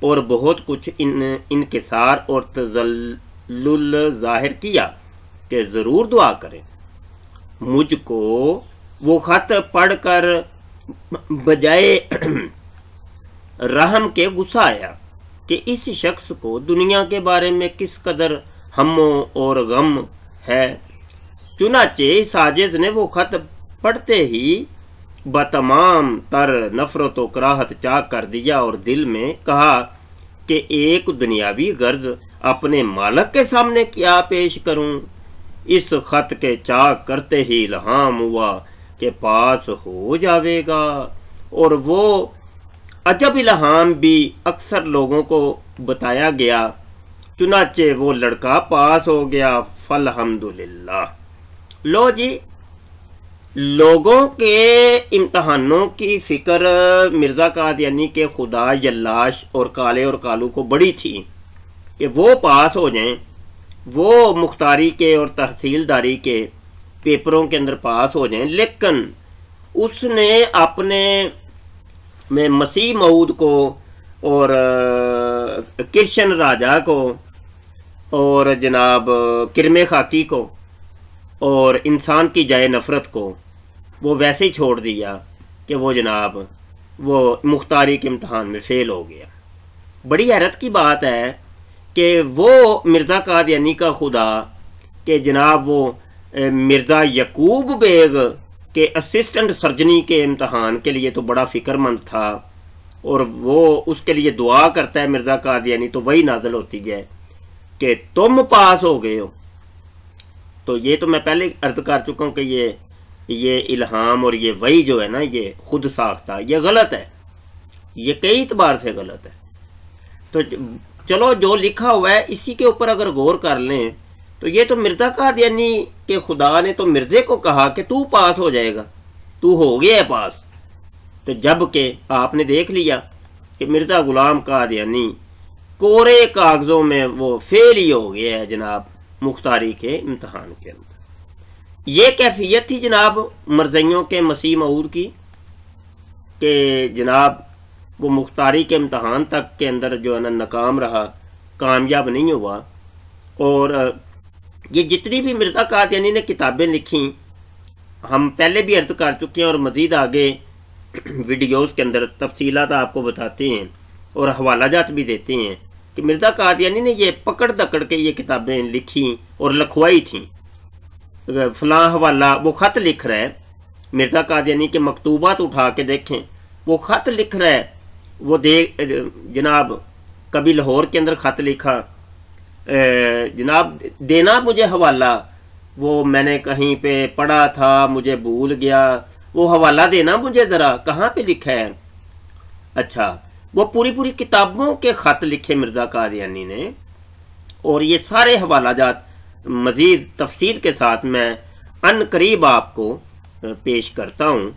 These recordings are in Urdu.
اور بہت کچھ انکسار اور تذلل ظاہر کیا کہ ضرور دعا کریں۔ مجھ کو وہ خط پڑھ کر بجائے رحم کے غصہ آیا کہ اس شخص کو دنیا کے بارے میں کس قدر ہم اور غم ہے۔ چنانچہ اس عاجز نے وہ خط پڑھتے ہی بتمام تر نفرت و کراہت چاک کر دیا اور دل میں کہا کہ ایک دنیاوی غرض اپنے مالک کے سامنے کیا پیش کروں۔ اس خط کے چاک کرتے ہی الہام ہوا کہ پاس ہو جاوے گا، اور وہ عجب الہام بھی اکثر لوگوں کو بتایا گیا۔ چنانچہ وہ لڑکا پاس ہو گیا، فالحمدللہ۔ لو جی، لوگوں کے امتحانوں کی فکر مرزا قادیانی کے خدا یلاش اور کالے اور کالو کو بڑی تھی کہ وہ پاس ہو جائیں، وہ مختاری کے اور تحصیلداری کے پیپروں کے اندر پاس ہو جائیں، لیکن اس نے اپنے میں مسیح موعود کو اور کرشن راجا کو اور جناب کرمے خاکی کو اور انسان کی جائے نفرت کو وہ ویسے ہی چھوڑ دیا کہ وہ جناب وہ مختاری کے امتحان میں فیل ہو گیا۔ بڑی حیرت کی بات ہے کہ وہ مرزا قادیانی کا خدا کہ جناب وہ مرزا یعقوب بیگ کے اسسٹنٹ سرجنی کے امتحان کے لیے تو بڑا فکر مند تھا، اور وہ اس کے لیے دعا کرتا ہے مرزا قادیانی، تو وہی نازل ہوتی ہے کہ تم پاس ہو گئے ہو۔ تو یہ تو میں پہلے عرض کر چکا ہوں کہ یہ الہام اور یہ وحی جو ہے نا، یہ خود ساختہ، یہ غلط ہے، یہ کئی اعتبار سے غلط ہے۔ تو چلو جو لکھا ہوا ہے اسی کے اوپر اگر غور کر لیں تو یہ تو مرزا قادیانی کے خدا نے تو مرزے کو کہا کہ تو پاس ہو جائے گا، تو ہو گیا ہے پاس، تو جب کہ آپ نے دیکھ لیا کہ مرزا غلام قادیانی کورے کاغذوں میں وہ فیل ہی ہو گیا ہے جناب مختاری کے امتحان کے اندر۔ یہ کیفیت تھی جناب مرزیوں کے مسیح موعود کی کہ جناب وہ مختاری کے امتحان تک کے اندر جو ہے نا ناکام رہا، کامیاب نہیں ہوا۔ اور یہ جتنی بھی مرزا قادیانی نے کتابیں لکھیں ہم پہلے بھی عرض کر چکے ہیں، اور مزید آگے ویڈیوز کے اندر تفصیلات آپ کو بتاتے ہیں اور حوالہ جات بھی دیتے ہیں کہ مرزا قادیانی نے یہ پکڑ دکڑ کے یہ کتابیں لکھی اور لکھوائی تھیں۔ فلاں حوالہ وہ خط لکھ رہا ہے، مرزا قادیانی کے مکتوبات اٹھا کے دیکھیں، وہ خط لکھ رہا ہے، وہ جناب کبھی لاہور کے اندر خط لکھا، جناب دینا مجھے حوالہ، وہ میں نے کہیں پہ پڑھا تھا مجھے بھول گیا، وہ حوالہ دینا مجھے ذرا، کہاں پہ لکھا ہے۔ اچھا، وہ پوری کتابوں کے خط لکھے مرزا قادیانی نے، اور یہ سارے حوالہ جات مزید تفصیل کے ساتھ میں ان قریب آپ کو پیش کرتا ہوں۔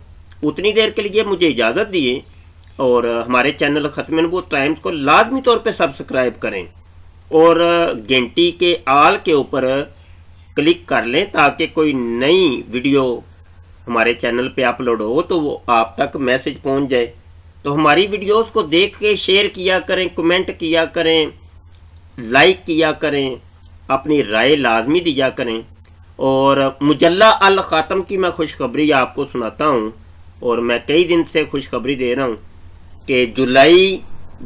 اتنی دیر کے لیے مجھے اجازت دیے، اور ہمارے چینل ختم نبوت ٹائمز کو لازمی طور پہ سبسکرائب کریں اور گھنٹی کے آل کے اوپر کلک کر لیں تاکہ کوئی نئی ویڈیو ہمارے چینل پہ اپلوڈ ہو تو وہ آپ تک میسج پہنچ جائے۔ تو ہماری ویڈیوز کو دیکھ کے شیئر کیا کریں، کمنٹ کیا کریں، لائک کیا کریں، اپنی رائے لازمی دیا کریں۔ اور مجلہ الخاتم کی میں خوشخبری آپ کو سناتا ہوں، اور میں کئی دن سے خوشخبری دے رہا ہوں کہ جولائی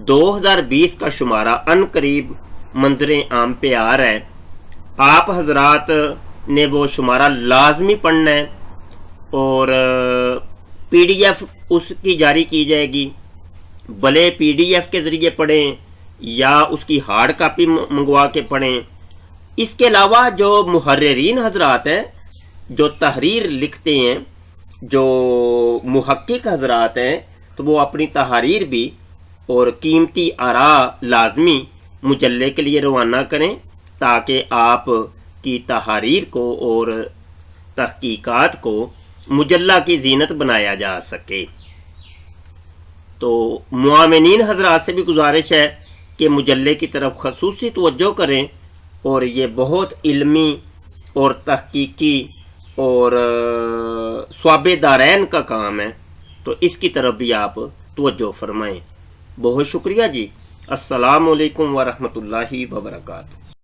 2020 کا شمارہ ان قریب منظر عام پہ آ رہا ہے۔ آپ حضرات نے وہ شمارہ لازمی پڑھنا ہے، اور پی ڈی ایف اس کی جاری کی جائے گی، بھلے پی ڈی ایف کے ذریعے پڑھیں یا اس کی ہارڈ کاپی منگوا کے پڑھیں۔ اس کے علاوہ جو محررین حضرات ہیں، جو تحریر لکھتے ہیں، جو محقق حضرات ہیں، تو وہ اپنی تحریر بھی اور قیمتی آراء لازمی مجلے کے لیے روانہ کریں تاکہ آپ کی تحریر کو اور تحقیقات کو مجلہ کی زینت بنایا جا سکے۔ تو معاونین حضرات سے بھی گزارش ہے کہ مجلے کی طرف خصوصی توجہ کریں، اور یہ بہت علمی اور تحقیقی اور ثواب دارین کا کام ہے، تو اس کی طرف بھی آپ توجہ فرمائیں۔ بہت شکریہ جی۔ السلام علیکم ورحمۃ اللہ وبرکاتہ۔